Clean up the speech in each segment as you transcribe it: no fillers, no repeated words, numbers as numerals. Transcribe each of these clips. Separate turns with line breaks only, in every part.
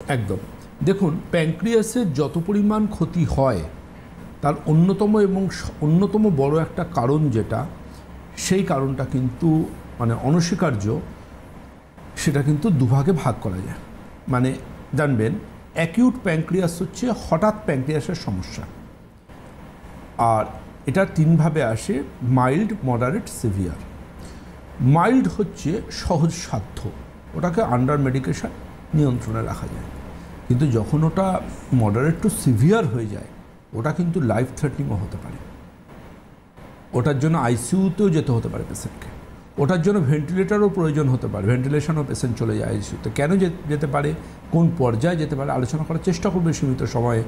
একদম। দেখুন, প্যানক্রিয়াসের যত পরিমাণ ক্ষতি হয় তার অন্যতম বড় একটা কারণ যেটা, সেই কারণটা কিন্তু অনস্বীকার্য, সেটা কিন্তু দুভাগে ভাগ করা যায়। জানবেন, অ্যাকিউট প্যানক্রিয়াস হচ্ছে হঠাৎ প্যানক্রিয়াসের সমস্যা, আর এটা তিনভাবে আসে: মাইল্ড, মডারেট, সিভিয়ার। মাইল্ড হচ্ছে সহজ সাধ্য, ওটাকে আন্ডার মেডিকেশন নিয়ন্ত্রণে রাখা যায়। কিন্তু যখন ওটা মডারেট টু সিভিয়ার হয়ে যায়, ওটা কিন্তু লাইফ থ্রেটনিংও হতে পারে। ওটার জন্য আইসিইউতেও যেতে হতে পারে পেশেন্টকে, ওটার জন্য ভেন্টিলেটরও প্রয়োজন হতে পারে, ভেন্টিলেশনও পেশেন্ট চলে যায় আইসিইউতে। কেন যেতে পারে, কোন পর্যায়ে যেতে পারে, আলোচনা করার চেষ্টা করবে সীমিত সময়ে।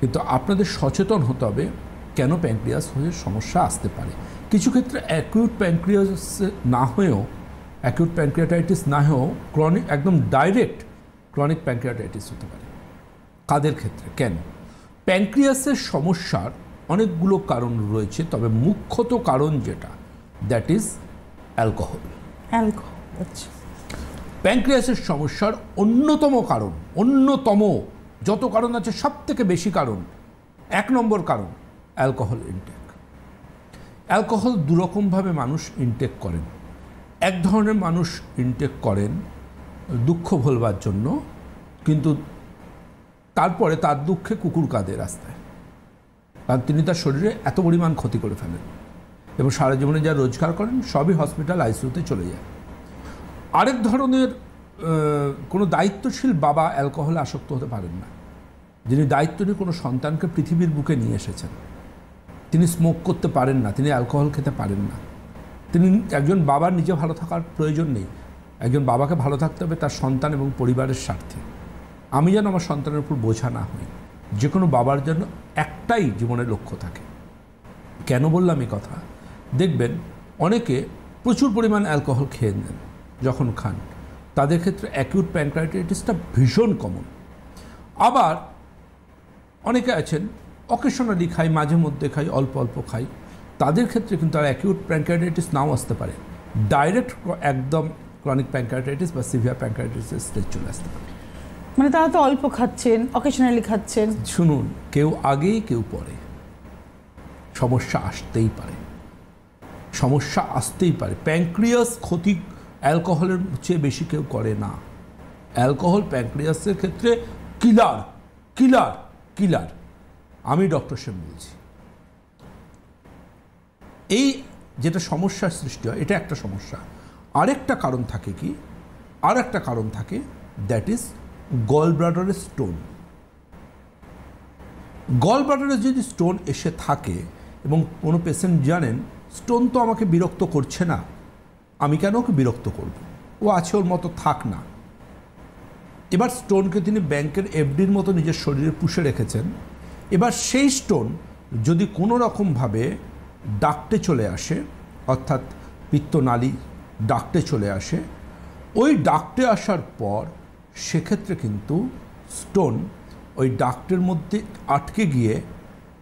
কিন্তু আপনাদের সচেতন হতে হবে কেন প্যানক্রিয়াস হয়ে সমস্যা আসতে পারে। কিছু ক্ষেত্রে অ্যাকিউট প্যানক্রিয়াস না হয়েও, অ্যাকিউট প্যানক্রিয়াটাইটিস না হয়েও ক্রনিক, একদম ডাইরেক্ট ক্রনিক প্যানক্রিয়াটাইটিস হতে পারে। কাদের ক্ষেত্রে, কেন? প্যানক্রিয়াসের সমস্যার অনেকগুলো কারণ রয়েছে, তবে মুখ্যত কারণ যেটা, দ্যাট ইজ অ্যালকোহল।
আচ্ছা।
প্যানক্রিয়াসের সমস্যার অন্যতম যত কারণ আছে সব থেকে বেশি কারণ, 1 নম্বর কারণ অ্যালকোহল ইনটেক। অ্যালকোহল দুরকমভাবে মানুষ ইনটেক করেন। এক ধরনের মানুষ ইনটেক করেন দুঃখ ভোলবার জন্য, কিন্তু তারপরে তার দুঃখে কুকুর কাঁদে রাস্তায়, কারণ তিনি তার শরীরে এত পরিমাণ ক্ষতি করে ফেলেন এবং সারা জীবনে যা রোজগার করেন সবই হসপিটাল আইসিইউতে চলে যায়। আরেক ধরনের কোনো দায়িত্বশীল বাবা অ্যালকোহলে আসক্ত হতে পারেন না, যিনি দায়িত্ব নিয়ে কোনো সন্তানকে পৃথিবীর বুকে নিয়ে এসেছেন। তিনি স্মোক করতে পারেন না, তিনি অ্যালকোহল খেতে পারেন না। একজন বাবার নিজে ভালো থাকার প্রয়োজন নেই, একজন বাবাকে ভালো থাকতে হবে তার সন্তান এবং পরিবারের স্বার্থে। আমি যেন আমার সন্তানের উপর বোঝা না হই, যে কোনো বাবার জন্য একটাই জীবনের লক্ষ্য থাকে। কেন বললাম এই কথা? দেখবেন, অনেকে প্রচুর পরিমাণ অ্যালকোহল খেয়ে নেন, যখন খান তাদের ক্ষেত্রে অ্যাকিউট প্যানক্রিয়াটাইটিসটা ভীষণ কমন। আবার অনেকে আছেন অকেশনালি খাই, মাঝে মধ্যে খাই, অল্প অল্প খাই, তাদের ক্ষেত্রে কিন্তু আর অ্যাকিউট প্যানক্রিয়াটাইটিস নাও আসতে পারে, ডাইরেক্ট একদম ক্রনিক প্যানক্রিয়াটাইটিস বা সিভিয়ার প্যানক্রিয়াটাইটিসের স্টেজ চলে আসতে পারে।
তারা তো অল্প খাচ্ছেন, অকেশনালি খাচ্ছেন।
শুনুন, কেউ আগেই কেউ পরে, সমস্যা আসতেই পারে, সমস্যা আসতেই পারে। প্যানক্রিয়াস ক্ষতি অ্যালকোহলের চেয়ে বেশি কেউ করে না। অ্যালকোহল প্যানক্রিয়াসের ক্ষেত্রে কিলার কিলার কিলার। আমি ডক্টর সেন বলছি। এই যেটা সমস্যার সৃষ্টি হয়, এটা একটা সমস্যা। আরেকটা কারণ থাকে কি, আরেকটা কারণ থাকে, দ্যাট ইজ গল ব্লাডারের স্টোন। গল ব্লাডারে যদি স্টোন এসে থাকে এবং কোনো পেশেন্ট জানেন স্টোন তো আমাকে বিরক্ত করছে না, আমি কেন ওকে বিরক্ত করব, ও আছে ওর মতো থাক না। এবার স্টোনকে তিনি ব্যাংকের এফডির মতো নিজের শরীরে পুষে রেখেছেন। এবার সেই স্টোন যদি কোনো রকমভাবে ডাক্টে চলে আসে, অর্থাৎ পিত্তনালী ডাক্টে চলে আসে, ওই ডাক্টে আসার পর সেক্ষেত্রে কিন্তু স্টোন ওই ডাক্টের মধ্যে আটকে গিয়ে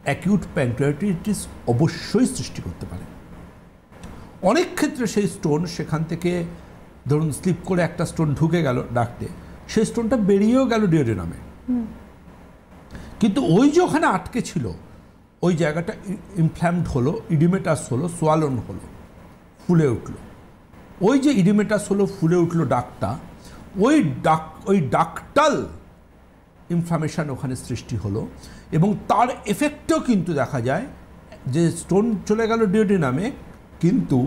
অ্যাকিউট প্যানক্রিয়াটাইটিস অবশ্যই সৃষ্টি করতে পারে। অনেক ক্ষেত্রে সেই স্টোন সেখান থেকে, ধরুন স্লিপ করে একটা স্টোন ঢুকে গেল ডাক্টে, সেই স্টোনটা বেরিয়েও গেল ডিওডিনামে, কিন্তু ওই যে ওখানে আটকে ছিল ওই জায়গাটা ইনফ্ল্যামড হলো, ইডিমেটাস হলো, সোয়ালন হলো, ফুলে উঠলো। ওই যে ইডিমেটাস হলো, ফুলে উঠলো ডাক্টটা, ওই ডাক্টাল ইনফ্লামেশন ওখানে সৃষ্টি হলো এবং তার এফেক্টও কিন্তু দেখা যায় যে স্টোন চলে গেল ডিওডিনামে, কিন্তু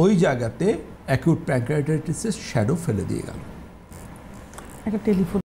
ওই জায়গাতে অ্যাকিউট প্যানক্রিয়াটাইটিসের শ্যাডো ফেলে দিয়ে গেল।
একটা টেলিফোন